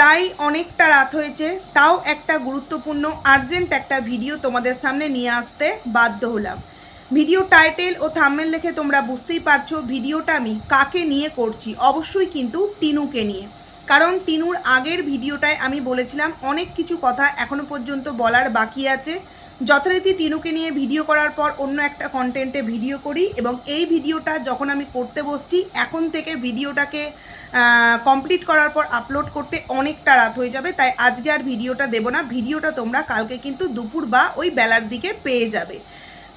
প্রায় অনেকটা রাত হয়েছে, তাও একটা গুরুত্বপূর্ণ আর্জেন্ট একটা ভিডিও তোমাদের সামনে নিয়ে আসতে বাধ্য হলাম। ভিডিও টাইটেল ও থাম্বনেল দেখে তোমরা বুঝতেই পারছো ভিডিওটা আমি কাকে নিয়ে করছি। অবশ্যই কিন্তু টিনুকে নিয়ে, কারণ টিনুর আগের ভিডিওটায় আমি বলেছিলাম অনেক কিছু কথা এখনো পর্যন্ত বলার বাকি আছে। যথারীতি টিনুকে নিয়ে ভিডিও করার পর অন্য একটা কন্টেন্টে ভিডিও করি, এবং এই ভিডিওটা যখন আমি করতে বসছি এখন থেকে ভিডিওটাকে কমপ্লিট করার পর আপলোড করতে অনেকটা রাত হয়ে যাবে, তাই আজকে আর ভিডিওটা দেবো না। ভিডিওটা তোমরা কালকে কিন্তু দুপুর বা ওই বেলার দিকে পেয়ে যাবে।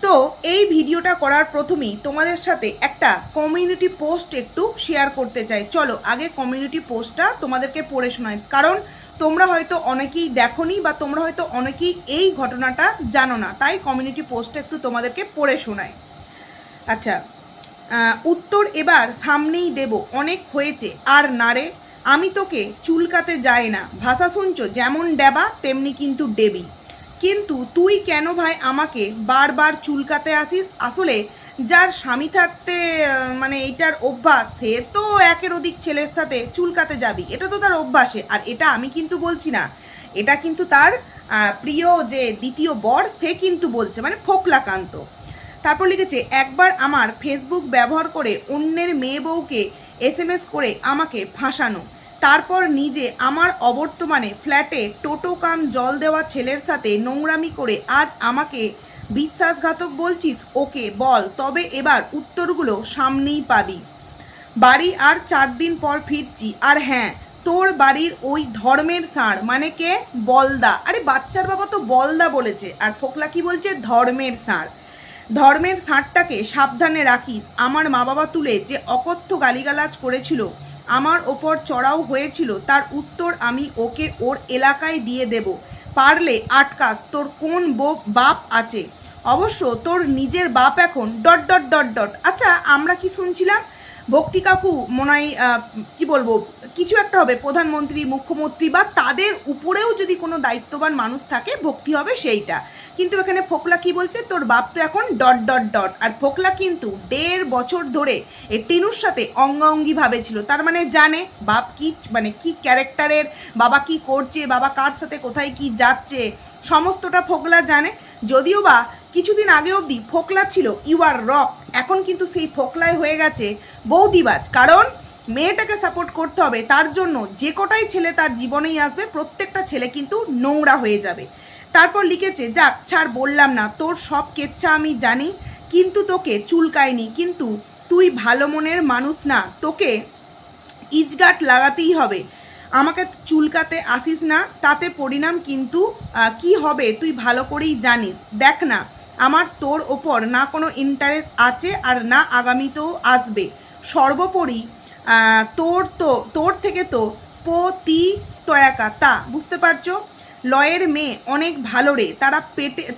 তো এই ভিডিওটা করার প্রথমেই তোমাদের সাথে একটা কমিউনিটি পোস্ট একটু শেয়ার করতে চাই। চলো আগে কমিউনিটি পোস্টটা তোমাদেরকে পড়ে শোনাই, কারণ তোমরা হয়তো অনেকেই দেখোনি বা তোমরা হয়তো অনেকেই এই ঘটনাটা জানো না, তাই কমিউনিটি পোস্টটা একটু তোমাদেরকে পড়ে শোনাই। আচ্ছা, উত্তর এবার সামনেই দেব, অনেক হয়েছে আর নারে, আমি তোকে চুলকাতে যাই না, ভাষা শুনছো যেমন ডেবা তেমনি কিন্তু ডেবি, কিন্তু তুই কেন ভাই আমাকে বারবার চুলকাতে আসিস? আসলে যার স্বামী থাকতে মানে এইটার অভ্যাস, সে তো একের অধিক ছেলের সাথে চুলকাতে যাবি, এটা তো তার অভ্যাসে। আর এটা আমি কিন্তু বলছি না, এটা কিন্তু তার প্রিয় যে দ্বিতীয় বর সে কিন্তু বলছে, মানে ফোকলাকান্ত। তারপর লিখেছে, একবার আমার ফেসবুক ব্যবহার করে অন্যের মেয়ে বউকে SMS করে আমাকে ফাঁসানো, তারপর নিজে আমার অবর্তমানে ফ্ল্যাটে টোটো কাম জল দেওয়া ছেলের সাথে নোংরামি করে আজ আমাকে বিশ্বাসঘাতক বলছিস? ওকে বল, তবে এবার উত্তরগুলো সামনেই পাবি। বাড়ি আর 4 দিন পর ফিরছি, আর হ্যাঁ তোর বাড়ির ওই ধর্মের ষাঁড় মানে কে? বলদা। আরে বাচ্চার বাবা তো বলদা বলেছে, আর ফোকলা কি বলছে? ধর্মের ষাঁড়। ধর্মের ষাঁড়টাকে সাবধানে রাখিস। আমার মা বাবা তুলে যে অকথ্য গালিগালাজ করেছিল, আমার ওপর চড়াও হয়েছিল, তার উত্তর আমি ওকে ওর এলাকায় দিয়ে দেব। পারলে আটকাস, তোর কোন বাপ আছে? অবশ্য তোর নিজের বাপ এখন ... আচ্ছা, আমরা কি শুনছিলাম ভক্তি কাকু মনে হয় কি বলবো, কিছু একটা হবে, প্রধানমন্ত্রী, মুখ্যমন্ত্রী বা তাদের উপরেও যদি কোনো দায়িত্ববান মানুষ থাকে ভক্তি হবে সেইটা। কিন্তু এখানে ফোকলা কি বলছে? তোর বাপ তো এখন ... আর ফোকলা কিন্তু 1.5 বছর ধরে এই টিনুর সাথে অঙ্গাঙ্গিভাবে ছিল, তার মানে জানে বাপ কি, মানে কি ক্যারেক্টারের, বাবা কি করছে, বাবা কার সাথে কোথায় কি যাচ্ছে, সমস্তটা ফোকলা জানে। যদিও বা কিছুদিন আগে অবধি ফোকলা ছিল ইউ আর রক, এখন কিন্তু সেই ফোকলায় হয়ে গেছে বৌদিবাজ। কারণ মেয়েটাকে সাপোর্ট করতে হবে, তার জন্য যে কটাই ছেলে তার জীবনেই আসবে প্রত্যেকটা ছেলে কিন্তু নোংরা হয়ে যাবে। তারপর লিখেছে, যাক ছাড়, বললাম না তোর সব কেচ্ছা আমি জানি, কিন্তু তোকে চুলকায়নি, কিন্তু তুই ভালো মনের মানুষ না, তোকে ইজগাট লাগাতেই হবে। আমাকে চুলকাতে আসিস না, তাতে পরিণাম কিন্তু কি হবে তুই ভালো করেই জানিস। দেখ না, আমার তোর ওপর না কোনো ইন্টারেস্ট আছে আর না আগামীতেও আসবে। সর্বোপরি তোর থেকে তো তয়াকা, তা বুঝতে পারছো? লয়ের মেয়ে অনেক ভালো রে,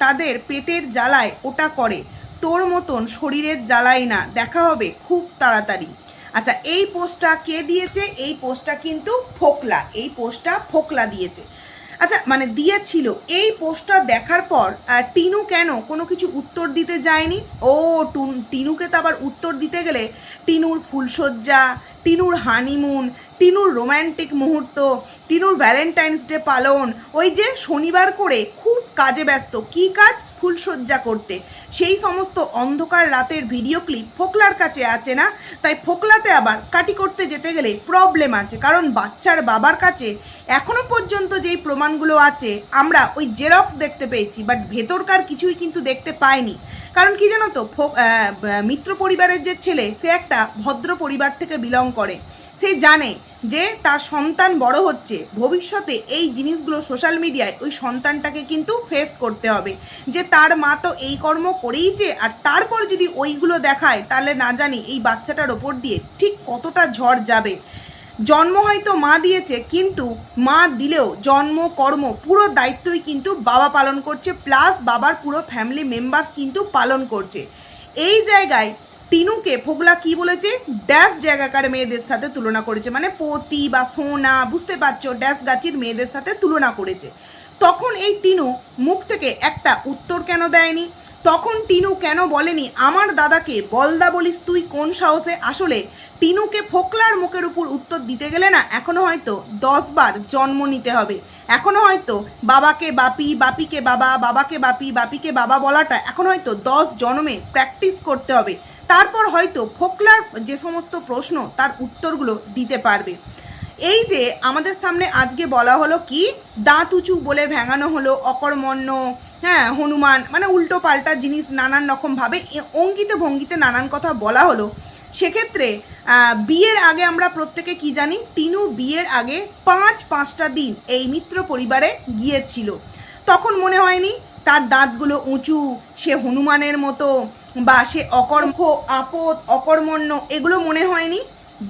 তাদের পেটের জ্বালায় ওটা করে, তোর মতন শরীরের জ্বালায় না। দেখা হবে খুব তাড়াতাড়ি। আচ্ছা, এই পোস্টটা কে দিয়েছে? এই পোস্টটা কিন্তু ফোকলা, এই পোস্টটা ফোকলা দিয়েছে। আচ্ছা, মানে দিয়েছিল। এই পোস্টটা দেখার পর টিনু কেন কোনো কিছু উত্তর দিতে যায়নি? ও টিনুকে তো আবার উত্তর দিতে গেলে টিনুর ফুলশয্যা, টিনুর হানিমুন, টিনুর রোম্যান্টিক মুহূর্ত, টিনুর ভ্যালেন্টাইন্স ডে পালন, ওই যে শনিবার করে খুব কাজে ব্যস্ত, কি কাজ? ফুলশয্যা করতে, সেই সমস্ত অন্ধকার রাতের ভিডিও ক্লিপ ফোকলার কাছে আছে না, তাই ফোকলাতে আবার কাটি করতে যেতে গেলে প্রবলেম আছে। কারণ বাচ্চার বাবার কাছে এখনো পর্যন্ত যেই প্রমাণগুলো আছে আমরা ওই জেরক্স দেখতে পেয়েছি, বাট ভেতরকার কিছুই কিন্তু দেখতে পাইনি। কারণ কি জানো তো, মিত্র পরিবারের যে ছেলে, সে একটা ভদ্র পরিবার থেকে বিলং করে, সে জানে যে তার সন্তান বড় হচ্ছে, ভবিষ্যতে এই জিনিসগুলো সোশ্যাল মিডিয়ায় ওই সন্তানটাকে কিন্তু ফেস করতে হবে, যে তার মা তো এই কর্ম করেইছে, আর তারপর যদি ওইগুলো দেখায় তাহলে না জানি এই বাচ্চাটার ওপর দিয়ে ঠিক কতটা ঝড় যাবে। জন্ম হয়তো মা দিয়েছে, কিন্তু মা দিলেও জন্ম কর্ম পুরো দায়িত্বই কিন্তু বাবা পালন করছে, প্লাস বাবার পুরো ফ্যামিলি মেম্বার কিন্তু পালন করছে। এই জায়গায় টিনুকে ফোকলা কি বলেছে? ড্যাশ জায়গাকার মেয়েদের সাথে তুলনা করেছে, মানে পতি বা সোনা, বুঝতে পারছো, ড্যাশ গাছির মেয়েদের সাথে তুলনা করেছে। তখন এই টিনু মুখ থেকে একটা উত্তর কেন দেয়নি? তখন টিনু কেন বলেনি আমার দাদাকে বলদা বলিস তুই কোন সাহসে? আসলে টিনুকে ফোকলার মুখের উপর উত্তর দিতে গেলে না এখনো হয়তো 10 বার জন্ম নিতে হবে। এখনো হয়তো বাবাকে বাপি, বাপিকে বাবা, বাবাকে বাপি, বাপিকে বাবা বলাটা এখন হয়তো 10 জন্মে প্র্যাকটিস করতে হবে। তারপর হয়তো ফোকলার যে সমস্ত প্রশ্ন তার উত্তরগুলো দিতে পারবে। এই যে আমাদের সামনে আজকে বলা হলো কি, দাঁত উঁচু বলে ভেঙানো হলো, অকর্মণ্য, হ্যাঁ হনুমান, মানে উল্টো পাল্টা জিনিস নানান রকমভাবে অঙ্গিতে ভঙ্গিতে নানান কথা বলা হলো। সেক্ষেত্রে বিয়ের আগে আমরা প্রত্যেকে কি জানি, টিনু বিয়ের আগে 5টা দিন এই মিত্র পরিবারে গিয়েছিল। তখন মনে হয়নি তার দাঁতগুলো উঁচু, সে হনুমানের মতো, বা সে অকর্ম আপদ অকর্মণ্য, এগুলো মনে হয়নি।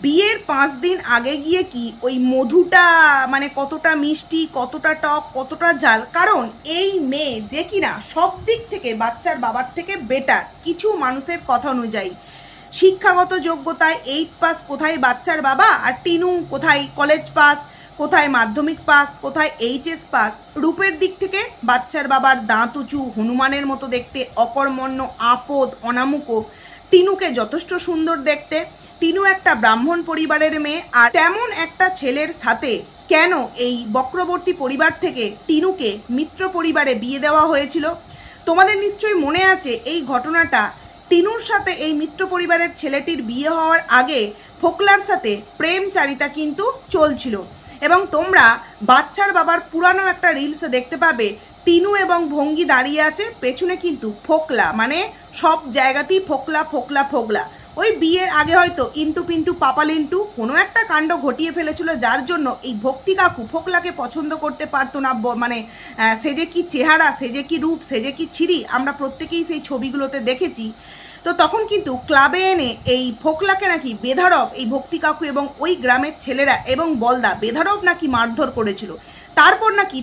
বিয়ের 5 দিন আগে গিয়ে কি ওই মধুটা মানে কতটা মিষ্টি, কতটা টক, কতটা ঝাল, কারণ এই মেয়ে যে কিনা সব দিক থেকে বাচ্চার বাবার থেকে বেটার, কিছু মানুষের কথা অনুযায়ী শিক্ষাগত যোগ্যতায় 8 পাস কোথায় বাচ্চার বাবা, আর টিনু কোথায় কলেজ পাস, কোথায় মাধ্যমিক পাস, কোথায় এইচএস পাস। রূপের দিক থেকে বাচ্চার বাবার দাঁত উঁচু, হনুমানের মতো দেখতে, অকর্মণ্য, আপদ, অনামুকো, টিনুকে যথেষ্ট সুন্দর দেখতে। টিনু একটা ব্রাহ্মণ পরিবারের মেয়ে, আর তেমন একটা ছেলের সাথে কেন এই বক্রবর্তী পরিবার থেকে টিনুকে মিত্র পরিবারে বিয়ে দেওয়া হয়েছিল? তোমাদের নিশ্চয়ই মনে আছে এই ঘটনাটা। টিনুর সাথে এই মিত্র পরিবারের ছেলেটির বিয়ে হওয়ার আগে ফোকলার সাথে প্রেমচারিতা কিন্তু চলছিল, এবং তোমরা বাচ্চার বাবার পুরানো একটা রিলসে দেখতে পাবে টিনু এবং ভঙ্গি দাঁড়িয়ে আছে, পেছনে কিন্তু ফোকলা, মানে সব জায়গাতেই ফোকলা ফোকলা ফোকলা। ওই বিয়ের আগে হয়তো ইন্টু পিন্টু পাপালিন্টু কোনো একটা কাণ্ড ঘটিয়ে ফেলেছিল, যার জন্য এই ভক্তি কাকু ফোকলাকে পছন্দ করতে পারতো না। মানে সে যে কি চেহারা, সে যে কি রূপ, সে যে কি ছিরি, আমরা প্রত্যেকেই সেই ছবিগুলোতে দেখেছি। তো তখন কিন্তু ক্লাবে এনে এই ফোকলাকে নাকি বেধারক এই ভক্তি কাকু এবং ওই গ্রামের ছেলেরা এবং বলদা বেধারক নাকি মারধর করেছিল। তারপর নাকি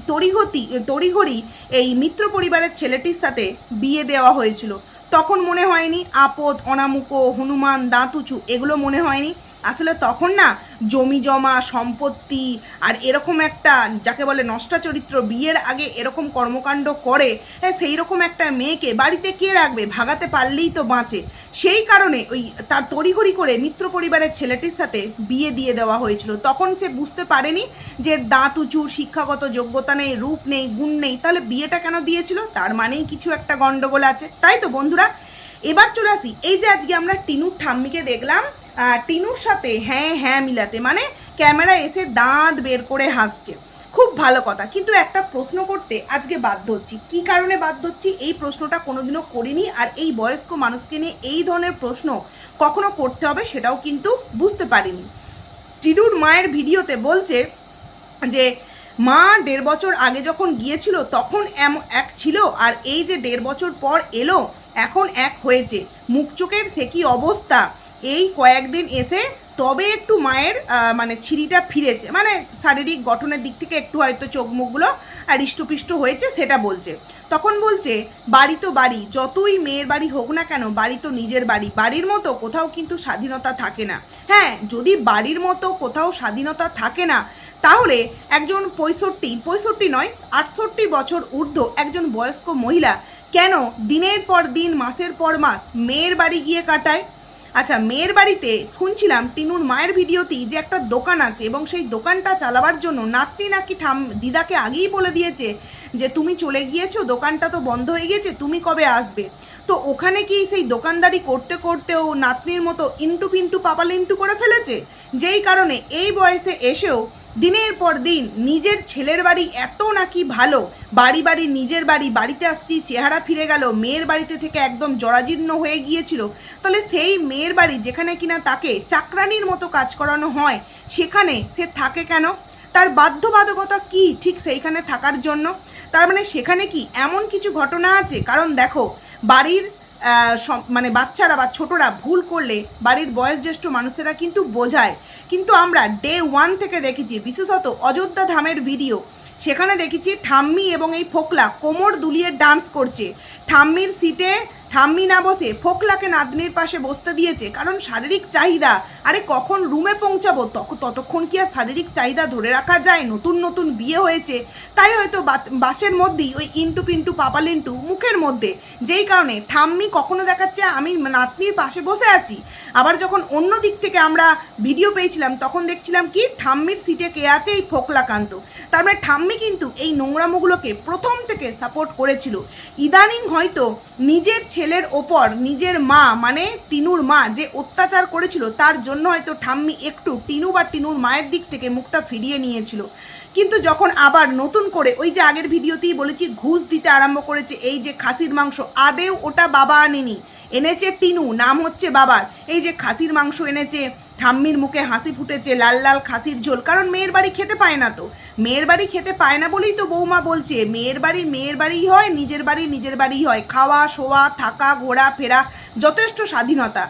তড়িঘড়ি এই মিত্র পরিবারের ছেলেটির সাথে বিয়ে দেওয়া হয়েছিল। তখন মনে হয়নি আপদ, অনামুকো, হনুমান, দাঁত উঁচু, এগুলো মনে হয়নি। আসলে তখন না জমি জমা, সম্পত্তি, আর এরকম একটা যাকে বলে নষ্টা চরিত্র বিয়ের আগে এরকম কর্মকাণ্ড করে, সেই রকম একটা মেয়েকে বাড়িতে কে রাখবে, ভাগাতে পারলেই তো বাঁচে। সেই কারণে ওই তার তড়িঘড়ি করে মিত্র পরিবারের ছেলেটির সাথে বিয়ে দিয়ে দেওয়া হয়েছিল। তখন সে বুঝতে পারেনি যে দাঁত উঁচু, শিক্ষাগত যোগ্যতা নেই, রূপ নেই, গুণ নেই, তাহলে বিয়েটা কেন দিয়েছিল? তার মানেই কিছু একটা গন্ডগোল আছে, তাই তো বন্ধুরা। এবার চলে আসি, এই যে আজকে আমরা টিনুর ঠাম্মিকে দেখলাম টিনুর সাথে হ্যাঁ হ্যাঁ মিলাতে, মানে ক্যামেরা এসে দাঁত বের করে হাসছে, খুব ভালো কথা। কিন্তু একটা প্রশ্ন করতে আজকে বাধ্য হচ্ছি। কি কারণে বাধ্য হচ্ছি? এই প্রশ্নটা কোনোদিনও করিনি, আর এই বয়স্ক মানুষকে নিয়ে এই ধরনের প্রশ্ন কখনো করতে হবে সেটাও কিন্তু বুঝতে পারিনি। টিনুর মায়ের ভিডিওতে বলছে যে মা 1.5 বছর আগে যখন গিয়েছিল তখন এক ছিল, আর এই যে 1.5 বছর পর এলো এখন এক হয়েছে। মুখ চোখের সে কি অবস্থা, এই কয়েকদিন এসে তবে একটু মায়ের মানে ছিঁড়িটা ফিরেছে, মানে শারীরিক গঠনের দিক থেকে একটু হয়তো চোখ মুখগুলো হৃষ্টপিষ্ট হয়েছে, সেটা বলছে। তখন বলছে বাড়ি তো বাড়ি, যতই মেয়ের বাড়ি হোক না কেন, বাড়ি তো নিজের বাড়ি, বাড়ির মতো কোথাও কিন্তু স্বাধীনতা থাকে না। হ্যাঁ, যদি বাড়ির মতো কোথাও স্বাধীনতা থাকে না, তাহলে একজন 65 নয় 68 বছর ঊর্ধ্ব একজন বয়স্ক মহিলা কেন দিনের পর দিন, মাসের পর মাস মেয়ের বাড়ি গিয়ে কাটায়? আচ্ছা, মেয়ের বাড়িতে শুনছিলাম টিনুর মায়ের ভিডিওতেই যে একটা দোকান আছে, এবং সেই দোকানটা চালাবার জন্য নাতনি নাকি দিদাকে আগেই বলে দিয়েছে যে তুমি চলে গিয়েছো, দোকানটা তো বন্ধ হয়ে গিয়েছে, তুমি কবে আসবে। তো ওখানে কি সেই দোকানদারি করতে করতেও নাতনির মতো ইন্টু পিন্টু পাপালিন্টু করে ফেলেছে, যেই কারণে এই বয়সে এসেও দিনের পর দিন নিজের ছেলের বাড়ি এত নাকি ভালো, বাড়ি নিজের বাড়িতে আসছি চেহারা ফিরে গেল, মেয়ের বাড়িতে থেকে একদম জরাজীর্ণ হয়ে গিয়েছিল। তাহলে সেই মেয়ের বাড়ি যেখানে কিনা তাকে চাকরানির মতো কাজ করানো হয়, সেখানে সে থাকে কেন? তার বাধ্যবাধকতা কি ঠিক সেইখানে থাকার জন্য? তার মানে সেখানে কি এমন কিছু ঘটনা আছে? কারণ দেখো, বাড়ির মানে বাচ্চারা বা ছোটরা ভুল করলে বাড়ির বয়োজ্যেষ্ঠ মানুষেরা কিন্তু বোঝায়। কিন্তু আমরা ডে 1 থেকে দেখেছি, বিশেষত অযোধ্যা ধামের ভিডিও, সেখানে দেখেছি ঠাম্মি এবং এই ফোকলা কোমর দুলিয়ে ডান্স করছে। ঠাম্মির সিটে ঠাম্মি না বসে ফোকলাকে নাতনির পাশে বসতে দিয়েছে, কারণ শারীরিক চাহিদা। আরে কখন রুমে পৌঁছাবো ততক্ষণ কি আর শারীরিক চাহিদা ধরে রাখা যায়? নতুন বিয়ে হয়েছে, তাই হয়তো বাসের মধ্যেই ওই ইন্টু পিন্টু পাপালিন্টু মুখের মধ্যে, যেই কারণে ঠাম্মি কখনো দেখাচ্ছে আমি নাতনির পাশে বসে আছি, আবার যখন অন্য দিক থেকে আমরা ভিডিও পেয়েছিলাম তখন দেখছিলাম কি ঠাম্মির সিটে কে আছে, এই ফোকলাকান্ত। তার মানে ঠাম্মি কিন্তু এই নোংরামোগুলোকে প্রথম থেকে সাপোর্ট করেছিল। ইদানিং হয়তো নিজের ছেলের ওপর নিজের মা মানে টিনুর মা যে অত্যাচার করেছিল তার জন্য হয়তো ঠাম্মি একটু টিনু বা টিনুর মায়ের দিক থেকে মুখটা ফিরিয়ে নিয়েছিল। কিন্তু যখন আবার নতুন করে ওই যে আগের ভিডিওতেই বলেছি ঘুষ দিতে আরম্ভ করেছে, এই যে খাসির মাংস, আদেও ওটা বাবা আনেনি, এনেছে টিনু, নাম হচ্ছে বাবার। এই যে খাসির মাংস এনেছে, ঠাম্মির মুখে হাসি ফুটেছে, লাল লাল খাসির ঝোল, কারণ মেয়ের বাড়ি খেতে পায় না। তো মেয়ের বাড়ি খেতে পায় না বলেই তো বৌমা বলছে মেয়ের বাড়িই হয়, নিজের বাড়িই হয়, খাওয়া শোয়া থাকা ঘোরা ফেরা যথেষ্ট স্বাধীনতা।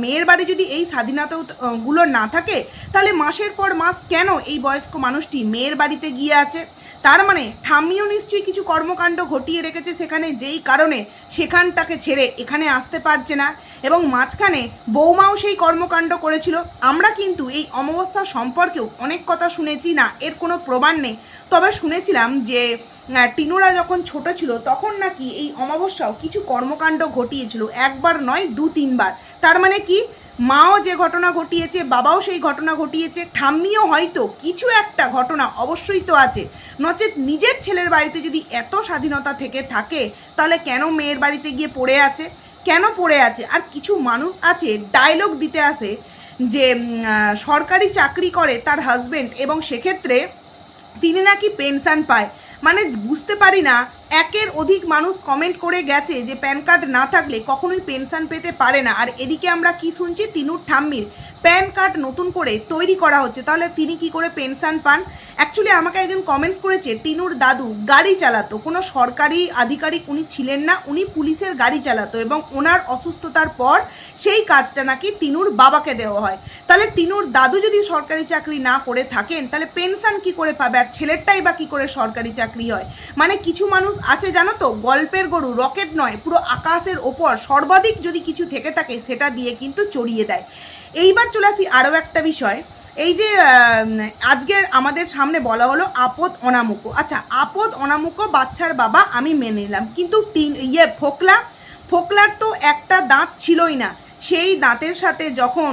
মেয়ের বাড়ি যদি এই স্বাধীনতাগুলো না থাকে তাহলে মাসের পর মাস কেন এই বয়স্ক মানুষটি মেয়ের বাড়িতে গিয়ে আছে? তার মানে ঠাম্মিও নিশ্চয়ই কিছু কর্মকাণ্ড ঘটিয়ে রেখেছে সেখানে, যেই কারণে সেখানটাকে ছেড়ে এখানে আসতে পারছে না। এবং মাঝখানে বৌমাও সেই কর্মকাণ্ড করেছিল। আমরা কিন্তু এই অমাবস্যা সম্পর্কেও অনেক কথা শুনেছি, না এর কোনো প্রমাণ নেই, তবে শুনেছিলাম যে টিনুরা যখন ছোট ছিল তখন নাকি এই অমাবস্যাও কিছু কর্মকাণ্ড ঘটিয়েছিল, একবার নয় 2-3 বার। তার মানে কি মাও যে ঘটনা ঘটিয়েছে, বাবাও সেই ঘটনা ঘটিয়েছে, ঠাম্মিও হয়তো কিছু একটা ঘটনা অবশ্যই তো আছে। নচেত নিজের ছেলের বাড়িতে যদি এত স্বাধীনতা থেকে থাকে তাহলে কেন মেয়ের বাড়িতে গিয়ে পড়ে আছে, কেন পড়ে আছে? আর কিছু মানুষ আছে ডায়লগ দিতে আসে যে সরকারি চাকরি করে তার হাজবেন্ড এবং সেক্ষেত্রে তিনি নাকি পেনশন পায়। মানে বুঝতে পারি না, একের অধিক মানুষ কমেন্ট করে গেছে যে প্যান কার্ড না থাকলে কখনোই পেনশন পেতে পারে না। আর এদিকে আমরা কি শুনছি, টিনুর ঠাম্মির প্যান কার্ড নতুন করে তৈরি করা হচ্ছে, তাহলে তিনি কি করে পেনশন পান? অ্যাকচুয়ালি আমাকে একজন কমেন্টস করেছে টিনুর দাদু গাড়ি চালাতো, কোনো সরকারি আধিকারিক উনি ছিলেন না, উনি পুলিশের গাড়ি চালাতো এবং ওনার অসুস্থতার পর সেই কাজটা নাকি টিনুর বাবাকে দেওয়া হয়। তাহলে টিনুর দাদু যদি সরকারি চাকরি না করে থাকেন তাহলে পেনশন কি করে পাবে, আর ছেলেরটাই বা কি করে সরকারি চাকরি হয়? মানে কিছু মানুষ আছে জানো তো, গল্পের গরু, রকেট নয়, পুরো আকাশের ওপর সর্বাধিক যদি কিছু থেকে থাকে সেটা দিয়ে কিন্তু চড়িয়ে দেয়। এইবার চলে আসি আরও একটা বিষয়, এই যে আজকের আমাদের সামনে বলা হলো আপদ অনামুকো। আচ্ছা, আপদ অনামুকো বাচ্চার বাবা আমি মেনে নিলাম, কিন্তু ফোকলার তো একটা দাঁত ছিলই না। সেই দাঁতের সাথে যখন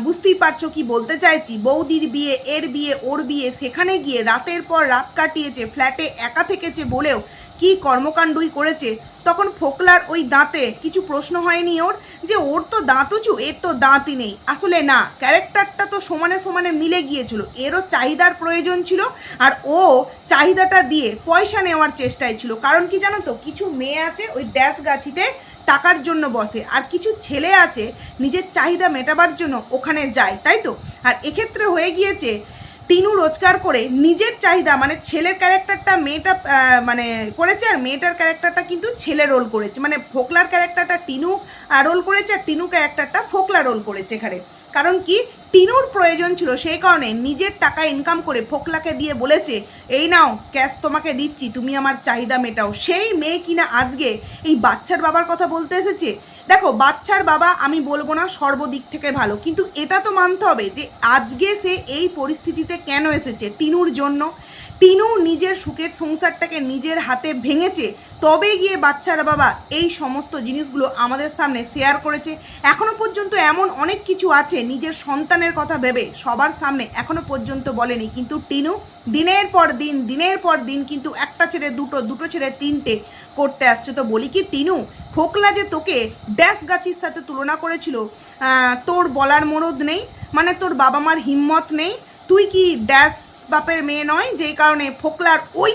বুঝতেই পারছো কি বলতে চাইছি, বৌদির বিয়ে, এর বিয়ে, ওর বিয়ে, সেখানে গিয়ে রাতের পর রাত কাটিয়েছে, ফ্ল্যাটে একা থেকেছে বলেও কি কর্মকাণ্ডই করেছে, তখন ফোকলার ওই দাঁতে কিছু প্রশ্ন হয়নি ওর যে ওর তো দাঁত উঁচু, এর তো দাঁতই নেই? আসলে না, ক্যারেক্টারটা তো সমানে সমানে মিলে গিয়েছিল, এরও চাহিদার প্রয়োজন ছিল আর ও চাহিদাটা দিয়ে পয়সা নেওয়ার চেষ্টায় ছিল। কারণ কি জানো তো, কিছু মেয়ে আছে ওই ড্যাশ গাছিতে টাকার জন্য বসে, আর কিছু ছেলে আছে নিজের চাহিদা মেটাবার জন্য ওখানে যায়, তাই তো? আর এক্ষেত্রে হয়ে গিয়েছে টিনু রোজগার করে নিজের চাহিদা, মানে ছেলের ক্যারেক্টারটা মেয়েটা মানে করেছে আর মেয়েটার ক্যারেক্টারটা কিন্তু ছেলে রোল করেছে, মানে ফোকলার ক্যারেক্টারটা টিনু রোল করেছে আর টিনু ক্যারেক্টারটা ফোকলা রোল করেছে এখানে। কারণ কি টিনুর প্রয়োজন ছিল, সেই কারণে নিজের টাকা ইনকাম করে ফোকলাকে দিয়ে বলেছে এই নাও ক্যাশ তোমাকে দিচ্ছি, তুমি আমার চাহিদা মেটাও। সেই মেয়ে কিনা আজকে এই বাচ্চার বাবার কথা বলতে এসেছে। দেখো, বাচ্চার বাবা আমি বলবো না সর্বদিক থেকে ভালো, কিন্তু এটা তো মানতে হবে যে আজকে সে এই পরিস্থিতিতে কেন এসেছে, টিনুর জন্য। টিনু নিজের সুখের সংসারটাকে নিজের হাতে ভেঙেছে, তবে গিয়ে বাচ্চার বাবা এই সমস্ত জিনিসগুলো আমাদের সামনে শেয়ার করেছে। এখনো পর্যন্ত এমন অনেক কিছু আছে নিজের সন্তানের কথা ভেবে সবার সামনে এখনো পর্যন্ত বলেনি, কিন্তু টিনু দিনের পর দিন কিন্তু একটা ছেড়ে দুটো, দুটো ছেড়ে তিনটে করতে আসছে। তো বলি কি টিনু, ফোকলা যে তোকে ড্যাশ গাছির সাথে তুলনা করেছিল, তোর বলার মরদ নেই, মানে তোর বাবা মার হিম্মত নেই, তুই কি ড্যাশ বাপের মেয়ে নয়, যেই কারণে ফোকলার ওই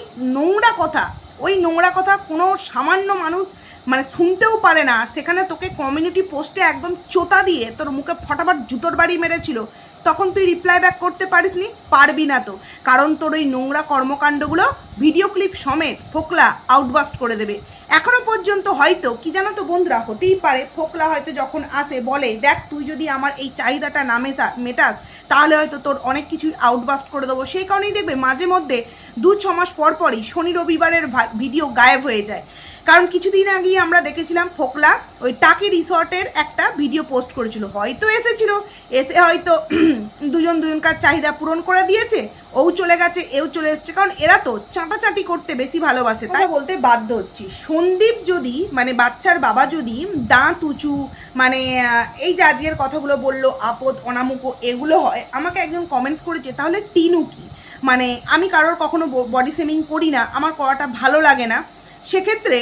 নোংরা কথা কোনো সামান্য মানুষ মানে শুনতেও পারে না। আর সেখানে তোকে কমিউনিটি পোস্টে একদম চোতা দিয়ে তোর মুখে ফটাফট জুতোর বাড়ি মেরেছিল, তখন তুই রিপ্লাই ব্যাক করতে পারিসনি? পারবি না তো, কারণ তোর ওই নোংরা কর্মকাণ্ডগুলো ভিডিও ক্লিপ সমেত ফোকলা আউটবাস্ট করে দেবে। এখনো পর্যন্ত হয়তো কি জানো তো বন্ধুরা, হতেই পারে ফোকলা হয়তো যখন আসে বলে দেখ তুই যদি আমার এই চাহিদাটা না মেটাস তাহলে হয়তো তোর অনেক কিছুই আউটবাস্ট করে দেবো। সেই কারণেই দেখবে মাঝে মধ্যে 2-6 মাস পর পরই শনি রবিবারের ভিডিও গায়েব হয়ে যায়। কারণ কিছুদিন আগেই আমরা দেখেছিলাম ফোকলা ওই টাকি রিসর্টের একটা ভিডিও পোস্ট করেছিল, হয়তো এসেছিল, এসে হয়তো দুজনকার চাহিদা পূরণ করে দিয়েছে, ও চলে গেছে এও চলে এসছে, কারণ এরা তো চাঁটাচাঁটি করতে বেশি ভালোবাসে, তাই বলতে বাধ্য হচ্ছি। সন্দীপ যদি মানে বাচ্চার বাবা যদি দাঁত উঁচু মানে এই যে আজকের কথাগুলো বললো আপদ অনামুক এগুলো হয়, আমাকে একজন কমেন্টস করেছে তাহলে টিনু কি? মানে আমি কারোর কখনো বডি শেমিং করি না, আমার করাটা ভালো লাগে না, সেক্ষেত্রে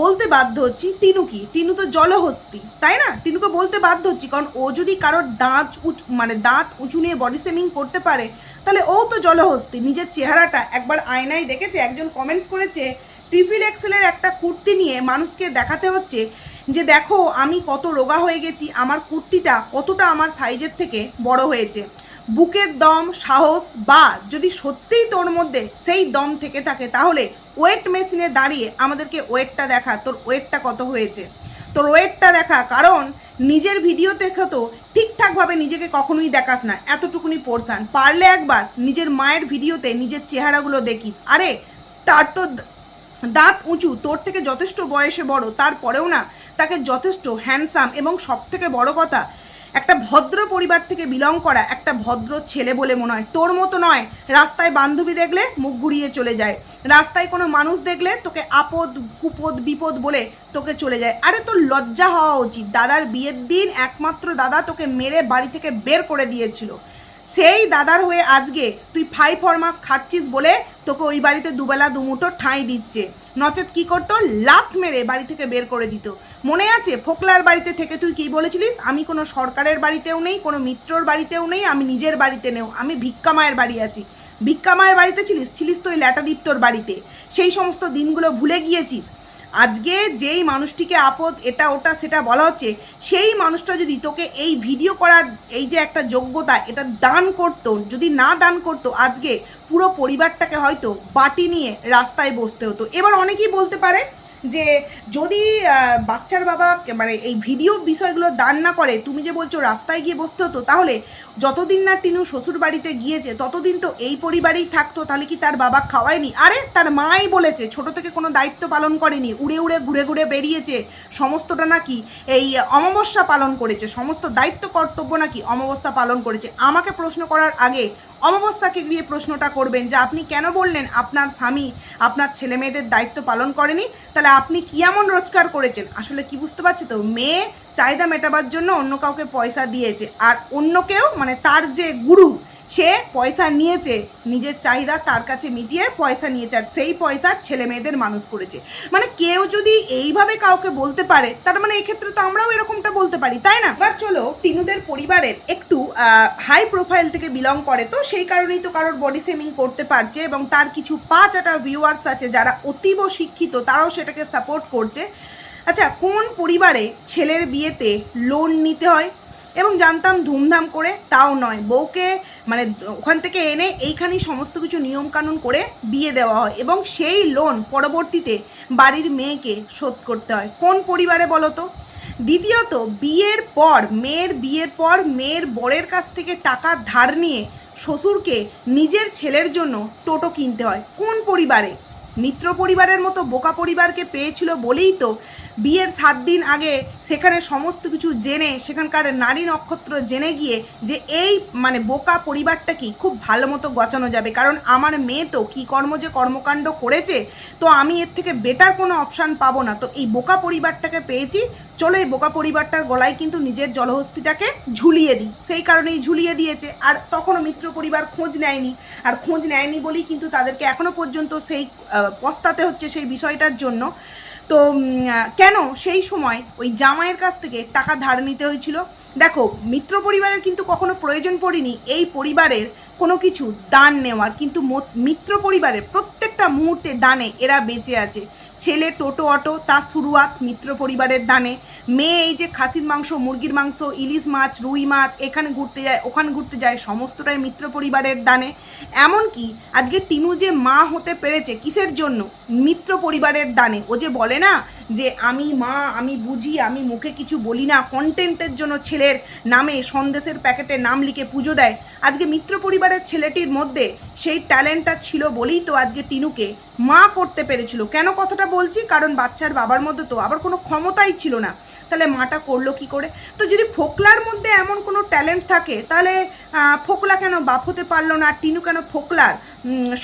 বলতে বাধ্য হচ্ছি টিনু কি? টিনু তো জলহস্তি, তাই না? টিনুকে বলতে বাধ্য হচ্ছি, কারণ ও যদি কারোর দাঁত উঁচু নিয়ে বডি শেমিং করতে পারে তাহলে ও তো জলহস্তি। নিজের চেহারাটা একবার আয়নায় দেখেছে? একজন কমেন্টস করেছে ট্রিপল এক্সেলের একটা কুর্তি নিয়ে মানুষকে দেখাতে হচ্ছে যে দেখো আমি কত রোগা হয়ে গেছি, আমার কুর্তিটা কতটা আমার সাইজের থেকে বড় হয়েছে। বুকের দম, সাহস, বা যদি সত্যিই তোর মধ্যে সেই দম থেকে থাকে তাহলে ওয়েট মেশিনে দাঁড়িয়ে আমাদেরকে ওয়েটটা দেখা, তোর ওয়েটটা কত হয়েছে, তোর ওয়েটটা দেখা। কারণ নিজের ভিডিও দেখে তো ঠিকঠাকভাবে নিজেকে কখনোই দেখাস না, এতটুকুনি পোর্শন। পারলে একবার নিজের মায়ের ভিডিওতে নিজের চেহারাগুলো দেখিস, আরে তার তো দাঁত উঁচু, তোর থেকে যথেষ্ট বয়সে বড়, তারপরেও না তাকে যথেষ্ট হ্যান্ডসাম এবং সব থেকে বড় কথা একটা ভদ্র পরিবার থেকে বিলং করা একটা ভদ্র ছেলে বলে মনে হয়। তোর মতো নয়, রাস্তায় বান্ধবী দেখলে মুখ ঘুরিয়ে চলে যায়, রাস্তায় কোনো মানুষ দেখলে তোকে আপদ কুপদ বিপদ বলে তোকে চলে যায়। আরে তোর লজ্জা হওয়া উচিত। দাদার বিয়ের দিন একমাত্র দাদা তোকে মেরে বাড়ি থেকে বের করে দিয়েছিল, সেই দাদার হয়ে আজকে তুই 5 ফরমাস খাচ্ছিস বলে তোকে ওই বাড়িতে দুবেলা দুমুঠো ঠাঁই দিচ্ছে, নচেত কি করতো? লাথ মেরে বাড়ি থেকে বের করে দিত। মনে আছে ফোকলার বাড়িতে থেকে তুই কি বলেছিলিস? আমি কোনো সরকারের বাড়িতেও নেই, কোনো মিত্রর বাড়িতেও নেই, আমি নিজের বাড়িতে নেও, আমি ভিক্ষা মায়ের বাড়ি আছি। ভিক্ষা মায়ের বাড়িতে ছিলিস তো ওই ল্যাটাদীপ্তর বাড়িতে। সেই সমস্ত দিনগুলো ভুলে গিয়েছিস। আজকে যেই মানুষটিকে আপদ এটা ওটা সেটা বলা হচ্ছে, সেই মানুষটা যদি তোকে এই ভিডিও করার এই যে একটা যোগ্যতা এটা দান করতো, যদি না দান করতো আজকে পুরো পরিবারটাকে হয়তো বাটি নিয়ে রাস্তায় বসতে হতো। এবার অনেকেই বলতে পারে যে যদি বাচ্চার বাবা মানে এই ভিডিও বিষয়গুলো দান না করে, তুমি যে বলছো রাস্তায় গিয়ে বসতে হতো, তাহলে যতদিন না টিনু শ্বশুর বাড়িতে গিয়েছে ততদিন তো এই পরিবারেই থাকতো, তাহলে কি তার বাবা খাওয়ায়নি? আরে তার মাই বলেছে ছোট থেকে কোনো দায়িত্ব পালন করেনি, উড়ে উড়ে ঘুরে ঘুরে বেরিয়েছে, সমস্তটা নাকি এই অমাবস্যা পালন করেছে, সমস্ত দায়িত্ব কর্তব্য নাকি অমাবস্যা পালন করেছে। আমাকে প্রশ্ন করার আগে অমাবস্যাকে গিয়ে প্রশ্নটা করবেন যে আপনি কেন বললেন আপনার স্বামী আপনার ছেলে মেয়েদের দায়িত্ব পালন করেনি? তাহলে আপনি কি এমন রোজগার করেছেন? আসলে কি বুঝতে পারছি তো, মেয়ে চাহিদা মেটাবার জন্য অন্য কাউকে পয়সা দিয়েছে, আর অন্য কেউ মানে তার যে গুরু সে পয়সা নিয়েছে, নিজের চাহিদা তার কাছে মিটিয়ে পয়সা নিয়েছে, আর সেই পয়সা ছেলে মেয়েদের মানুষ করেছে। মানে কেউ যদি এইভাবে কাউকে বলতে পারে, তার মানে এক্ষেত্রে তো আমরাও এরকমটা বলতে পারি, তাই না? এবার চলো, টিনুদের পরিবারের একটু হাই প্রোফাইল থেকে বিলং করে, তো সেই কারণেই তো কারোর বডি শেমিং করতে পারছে, এবং তার কিছু 5-8 ভিউয়ার্স আছে যারা অতীব শিক্ষিত, তারাও সেটাকে সাপোর্ট করছে। আচ্ছা, কোন পরিবারে ছেলের বিয়েতে লোন নিতে হয়? এবং জানতাম ধুমধাম করে, তাও নয়, বউকে মানে ওখান থেকে এনে এইখানেই সমস্ত কিছু নিয়মকানুন করে বিয়ে দেওয়া হয়, এবং সেই লোন পরবর্তীতে বাড়ির মেয়েকে শোধ করতে হয়। কোন পরিবারে বলো তো? দ্বিতীয়ত, মেয়ের পর মেয়ের বরের কাছ থেকে টাকা ধার নিয়ে শ্বশুরকে নিজের ছেলের জন্য টোটো কিনতে হয়। কোন পরিবারে? মিত্র পরিবারের মতো বোকা পরিবারকে পেয়েছিল বলেই তো বিয়ের 7 দিন আগে সেখানে সমস্ত কিছু জেনে, সেখানকার নারী নক্ষত্র জেনে গিয়ে যে এই মানে বোকা পরিবারটা কি খুব ভালো মতো গচানো যাবে, কারণ আমার মেয়ে তো কী কর্মকাণ্ড করেছে, তো আমি এর থেকে বেটার কোনো অপশান পাবো না, তো এই বোকা পরিবারটাকে পেয়েছি, চলো এই বোকা পরিবারটার গলায় কিন্তু নিজের জলহস্তিটাকে ঝুলিয়ে দিই। সেই কারণেই ঝুলিয়ে দিয়েছে, আর তখনও মিত্র পরিবার খোঁজ নেয়নি, আর খোঁজ নেয়নি বলেই কিন্তু তাদেরকে এখনো পর্যন্ত সেই পস্তাতে হচ্ছে সেই বিষয়টার জন্য। তো কেন সেই সময় ওই জামাইয়ের কাছ থেকে টাকা ধার নিতে হয়েছিল? দেখো, মিত্র পরিবারের কিন্তু কখনো প্রয়োজন পড়েনি এই পরিবারের কোনো কিছু দান নেওয়ার, কিন্তু মিত্র পরিবারের প্রত্যেকটা মুহূর্তে দানে এরা বেঁচে আছে। ছেলে টোটো অটো তার শুরুয়াত মিত্র পরিবারের দানে, মেয়ে এই যে খাসির মাংস, মুরগির মাংস, ইলিশ মাছ, রুই মাছ, এখানে ঘুরতে যায় ওখানে ঘুরতে যায়, সমস্তটাই মিত্র পরিবারের দানে। এমনকি আজকে টিনু যে মা হতে পেরেছে কিসের জন্য? মিত্র পরিবারের দানে। ও যে বলে না যে আমি মা, আমি বুঝি, আমি মুখে কিছু বলি না, কন্টেন্টের জন্য ছেলের নামে সন্দেশের প্যাকেটে নাম লিখে পুজো দেয়। আজকে মিত্র পরিবারের ছেলেটির মধ্যে সেই ট্যালেন্টটা ছিল বলেই তো আজকে টিনুকে মা করতে পেরেছিল। কেন কথাটা বলছি? কারণ বাচ্চার বাবার মধ্যে তো আবার কোনো ক্ষমতাই ছিল না, তাহলে মাটা করলো কি করে? তো যদি ফোকলার মধ্যে এমন কোনো ট্যালেন্ট থাকে তাহলে ফোকলা কেন বাপ হতে পারলো না? টিনু কেন ফোকলার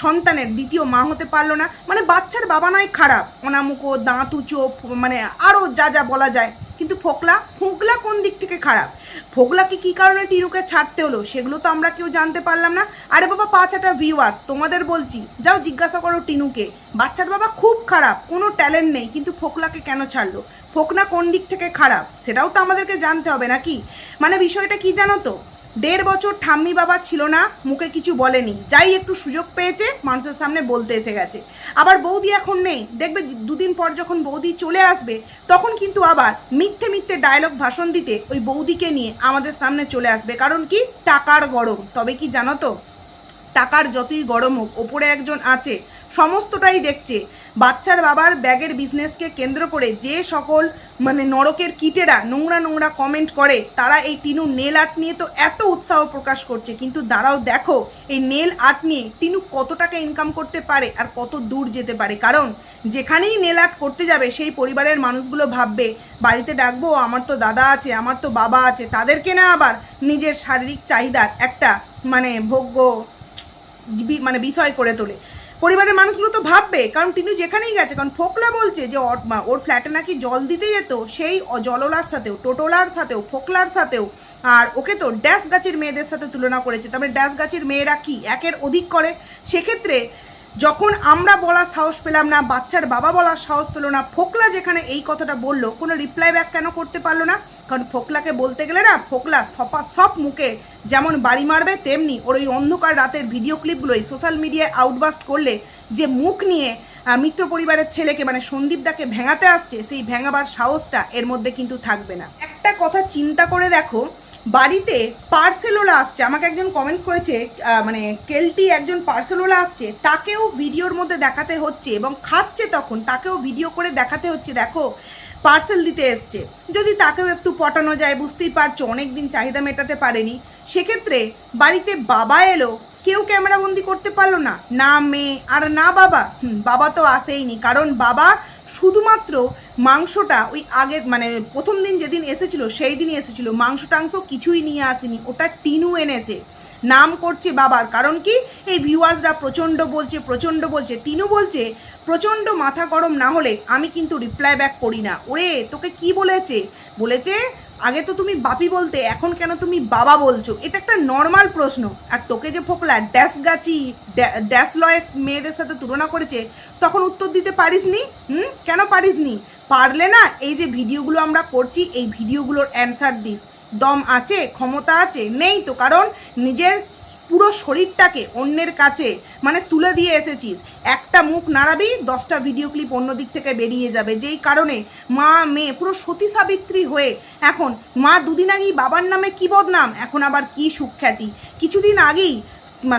সন্তানের দ্বিতীয় মা হতে পারলো না? মানে বাচ্চার বাবা নয় খারাপ, অনামুখো, দাঁত উঁচো, মানে আরও যা যা বলা যায়, কিন্তু ফোকলা কোন দিক থেকে খারাপ? ফোকলাকে কী কারণে টিনুকে ছাড়তে হলো সেগুলো তো আমরা কেউ জানতে পারলাম না। আরে বাবা 5টা ভিউয়ার্স তোমাদের বলছি, যাও জিজ্ঞাসা করো টিনুকে, বাচ্চার বাবা খুব খারাপ, কোনো ট্যালেন্ট নেই, কিন্তু ফোকলাকে কেন ছাড়লো? ফোকনা কোন দিক থেকে খারাপ সেটাও তো আমাদেরকে জানতে হবে নাকি? মানে বিষয়টা কি জানো তো, 1.5 বছর ঠাম্মি বাবা ছিল না, মুখে কিছু বলেনি, যাই একটু সুযোগ পেয়েছে মানুষের সামনে বলতে এসে গেছে। আবার বৌদি এখন নেই, দেখবে 2 দিন পর যখন বৌদি চলে আসবে তখন কিন্তু আবার মিথ্যে ডায়লগ ভাষণ দিতে ওই বৌদিকে নিয়ে আমাদের সামনে চলে আসবে। কারণ কি? টাকার গরম। তবে কি জানো তো, টাকার যতই গরম হোক, ওপরে একজন আছে সমস্তটাই দেখছে। বাচ্চার বাবার ব্যাগের বিজনেসকে কেন্দ্র করে যে সকল মানে নরকের কিটেরা নোংরা কমেন্ট করে, তারা এই টিনু নেল আর্ট নিয়ে তো এত উৎসাহ প্রকাশ করছে, কিন্তু দাঁড়াও দেখো এই নেল আর্ট নিয়ে টিনু কত টাকা ইনকাম করতে পারে আর কত দূর যেতে পারে। কারণ যেখানেই নেল আর্ট করতে যাবে সেই পরিবারের মানুষগুলো ভাববে বাড়িতে ডাকবো, আমার তো দাদা আছে, আমার তো বাবা আছে, তাদেরকে না আবার নিজের শারীরিক চাহিদার একটা মানে ভোগ্য মানে বিষয় করে তোলে। পরিবারের মানুষগুলো তো ভাববে, কারণ টিনু যেখানেই গেছে, কারণ ফোকলা বলছে যে ওর ফ্ল্যাটে নাকি জল দিতে যেত, সেই জললার সাথেও, টোটোলার সাথেও, ফোকলার সাথেও, আর ওকে তো ড্যাশ গাছের মেয়েদের সাথে তুলনা করেছে। তবে ড্যাশ গাছের মেয়েরা কি একের অধিক করে? সেক্ষেত্রে যখন আমরা বলার সাহস পেলাম না, বাচ্চার বাবা বলার সাহস পেল না, ফোকলা যেখানে এই কথাটা বললো, কোনো রিপ্লাই ব্যাক কেন করতে পারলো না? কারণ ফোকলাকে বলতে গেলে না, ফোকলা সব মুখে যেমন বাড়ি মারবে, তেমনি ওর ওই অন্ধকার রাতের ভিডিও ক্লিপগুলোই সোশ্যাল মিডিয়ায় আউটবাস্ট করলে যে মুখ নিয়ে মিত্র পরিবারের ছেলেকে মানে সন্দীপদাকে ভেঙাতে আসছে, সেই ভেঙাবার সাহসটা এর মধ্যে কিন্তু থাকবে না। একটা কথা চিন্তা করে দেখো, বাড়িতে পার্সেলওয়ালা আসছে, আমাকে একজন কমেন্টস করেছে মানে কেলটি একজন পার্সেলওয়ালা আসছে, তাকেও ভিডিওর মধ্যে দেখাতে হচ্ছে, এবং খাচ্ছে তখন তাকেও ভিডিও করে দেখাতে হচ্ছে দেখো পার্সেল দিতে এসছে। যদি তাকেও একটু পটানো যায়, বুঝতেই পারছো অনেক দিন চাহিদা মেটাতে পারেনি, সেক্ষেত্রে বাড়িতে বাবা এলো, কেউ ক্যামেরাবন্দি করতে পারলো না, না মেয়ে আর না বাবা। বাবা তো আসেইনি, কারণ বাবা শুধুমাত্র মাংসটা ওই আগে মানে প্রথম দিন যেদিন এসেছিল সেই দিনই এসেছিল, মাংস টাংস কিছুই নিয়ে আসেনি, ওটা টিনু এনেছে। নাম করছে বাবার, কারণ কি এই ভিউয়ার্সরা প্রচণ্ড বলছে, টিনু বলছে প্রচণ্ড মাথা গরম না হলে আমি কিন্তু রিপ্লাই ব্যাক করি না। ওরে তোকে কি বলেছে আগে তো তুমি বাপি বলতে, এখন কেন তুমি বাবা বলছো? এটা একটা নর্মাল প্রশ্ন। আর তোকে যে ফোকলা ড্যাশ লয়েস মেয়েদের সাথে তুলনা করেছে, তখন উত্তর দিতে পারিসনি? কেন পারিসনি? পারলে না এই যে ভিডিওগুলো আমরা করছি, এই ভিডিওগুলোর অ্যান্সার দিস। দম আছে, ক্ষমতা আছে? নেই তো, কারণ নিজের পুরো শরীরটাকে অন্যের কাছে মানে তুলে দিয়ে এসেছিস। একটা মুখ নাড়াবি 10টা ভিডিও ক্লিপ অন্য দিক থেকে বেরিয়ে যাবে, যেই কারণে মা মেয়ে পুরো সতী সাবিত্রী হয়ে এখন মা 2 দিন আগেই বাবার নামে কি বদনাম, এখন আবার কি সুখ্যাতি, কিছুদিন আগেই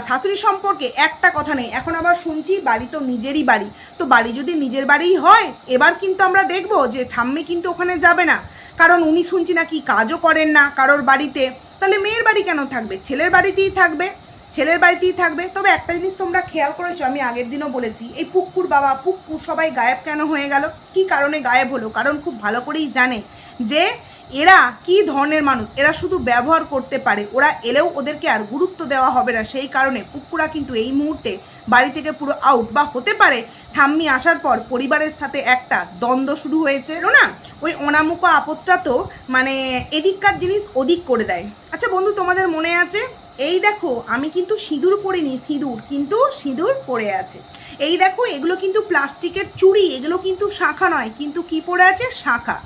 শাশুড়ি সম্পর্কে একটা কথা নেই, এখন আবার শুনছি বাড়ি তো নিজেরই বাড়ি। তো বাড়ি যদি নিজের বাড়িই হয়, এবার কিন্তু আমরা দেখবো যে ঠাম্মি কিন্তু ওখানে যাবে না, কারণ উনি শুনছি নাকি কাজও করেন না কারোর বাড়িতে। তাহলে মেয়ের বাড়ি কেন থাকবে? ছেলের বাড়িতেই থাকবে। তবে একটা জিনিস তোমরা খেয়াল করেছো, আমি আগের দিনও বলেছি, এই পুক্কুর বাবা পুক্কুর সবাই গায়েব কেন হয়ে গেল? কি কারণে গায়েব হলো? কারণ খুব ভালো করেই জানে যে এরা কি ধরনের মানুষ, এরা শুধু ব্যবহার করতে পারে, ওরা এলেও ওদেরকে আর গুরুত্ব দেওয়া হবে না। সেই কারণে পুক্কুরা কিন্তু এই মুহূর্তে বাড়ি থেকে পুরো আউট। বা হতে পারে ঠাম্মি আসার পর পরিবারের সাথে একটা দ্বন্দ্ব শুরু হয়েছে না, ওই অনামুখ আপদটা তো মানে এদিককার জিনিস ওদিক করে দেয়। আচ্ছা বন্ধু, তোমাদের মনে আছে এই দেখো আমি কিন্তু সিঁদুর পরিনি, সিঁদুর পরে আছে। এই দেখো এগুলো কিন্তু প্লাস্টিকের চুড়ি, এগুলো কিন্তু শাঁখা নয়, কিন্তু কি পরে আছে? শাঁখা।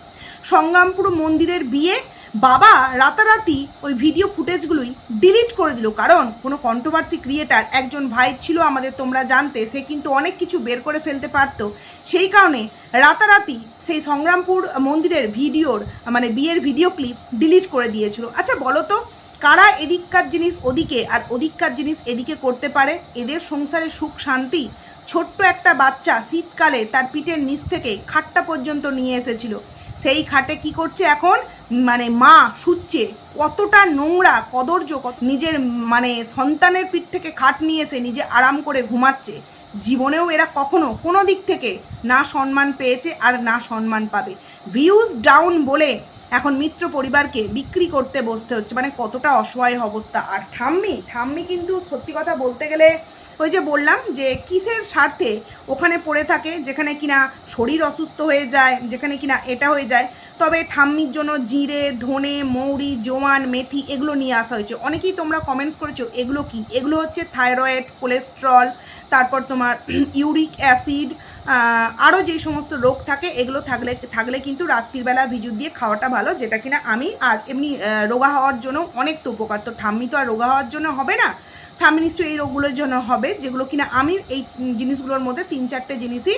সংগ্রামপুর মন্দিরের বিয়ে, বাবা রাতারাতি ওই ভিডিও ফুটেজগুলোই ডিলিট করে দিল, কারণ কোনো কন্ট্রোভার্সি ক্রিয়েটার একজন ভাই ছিল আমাদের, তোমরা জানতে, সে কিন্তু অনেক কিছু বের করে ফেলতে পারতো, সেই কারণে রাতারাতি সেই সংগ্রামপুর মন্দিরের ভিডিওর মানে বিয়ের ভিডিও ক্লিপ ডিলিট করে দিয়েছিল। আচ্ছা বলো তো, কারা এদিককার জিনিস ওদিকে আর ওদিককার জিনিস এদিকে করতে পারে? এদের সংসারে সুখ শান্তি ছোট্ট একটা বাচ্চা শীতকালে তার পিঠের নিচ থেকে খাটটা পর্যন্ত নিয়ে এসেছিল, সেই খাটে কি করছে এখন, মানে মা শুচ্ছে। কতটা নোংরা কদর্য, নিজের মানে সন্তানের পিঠ থেকে খাট নিয়ে এসে নিজে আরাম করে ঘুমাচ্ছে। জীবনেও এরা কখনো কোনো দিক থেকে না সম্মান পেয়েছে আর না সম্মান পাবে। ভিউজ ডাউন বলে এখন মিত্র পরিবারকে বিক্রি করতে বসতে হচ্ছে, মানে কতটা অসহায় অবস্থা। আর ঠাম্মি কিন্তু সত্যি কথা বলতে গেলে ওই যে বললাম যে কিসের স্বার্থে ওখানে পড়ে থাকে, যেখানে কিনা শরীর অসুস্থ হয়ে যায়, যেখানে কিনা এটা হয়ে যায়। তবে ঠাম্মির জন্য জিরে, ধনে, মৌরি, জোয়ান, মেথি এগুলো নিয়ে আসা হয়েছে। অনেকেই তোমরা কমেন্টস করেছো এগুলো কি, এগুলো হচ্ছে থাইরয়েড, কোলেস্ট্রল, তারপর তোমার ইউরিক অ্যাসিড, আরও যেই সমস্ত রোগ থাকে এগুলো থাকলে কিন্তু রাত্রিবেলা ভিজুর দিয়ে খাওয়াটা ভালো, যেটা কিনা আমি আর এমনি রোগা হওয়ার জন্য অনেকটা উপকার। তো ঠাম্মি তো আর রোগা হওয়ার জন্য হবে না, ঠাম্মি নিশ্চয়ই এই রোগগুলোর জন্য হবে, যেগুলো কিনা আমি এই জিনিসগুলোর মধ্যে 3-4টে জিনিসই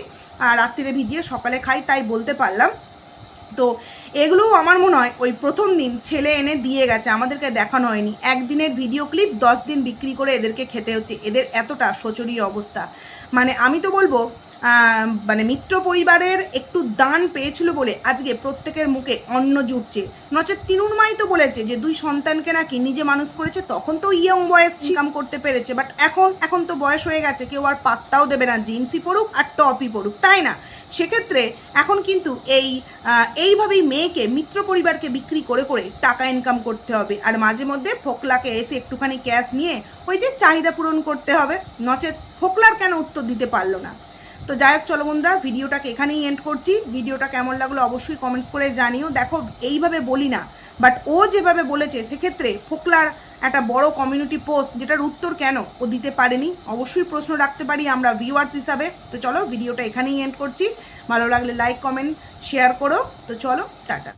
রাত্রিরে ভিজিয়ে সকালে খাই, তাই বলতে পারলাম। তো এগুলোও আমার মনে হয় ওই প্রথম দিন ছেলে এনে দিয়ে গেছে, আমাদেরকে দেখানো হয়নি। একদিনের ভিডিও ক্লিপ 10 দিন বিক্রি করে এদেরকে খেতে হচ্ছে। এদের এতটা শোচনীয় অবস্থা, মানে আমি তো বলবো মানে মিত্র পরিবারের একটু দান পেয়েছিল বলে আজকে প্রত্যেকের মুখে অন্ন জুটছে। নচেত তিনুর মাই তো বলেছে যে 2 সন্তানকে নাকি নিজে মানুষ করেছে, তখন তো ইয়ং বয়স কাম করতে পেরেছে, বাট এখন তো বয়স হয়ে গেছে, কেউ আর পাত্তাও দেবে না, জিন্সই পড়ুক আর টপই পড়ুক, তাই না? সেক্ষেত্রে এখন কিন্তু এইভাবেই মেয়েকে মিত্র পরিবারকে বিক্রি করে করে টাকা ইনকাম করতে হবে, আর মাঝে মধ্যে ফোকলাকে এসে একটুখানি ক্যাশ নিয়ে ওই যে চাহিদা পূরণ করতে হবে, নচেত ফোকলার কেন উত্তর দিতে পারলো না। তো যাই হোক, চলো বন্ধুরা, ভিডিওটাকে এখানেই এন্ড করছি। ভিডিওটা কেমন লাগলো অবশ্যই কমেন্টস করে জানিও। দেখো এইভাবে বলি না, বাট ও যেভাবে বলেছে সেক্ষেত্রে ফোকলার একটা বড় কমিউনিটি পোস্ট, যেটার উত্তর কেন ও দিতে পারেনি, অবশ্যই প্রশ্ন রাখতে পারি আমরা ভিউয়ার্স হিসাবে। তো চলো ভিডিওটা এখানেই এন্ড করছি। ভালো লাগলে লাইক, কমেন্ট, শেয়ার করো। তো চলো, টাটা।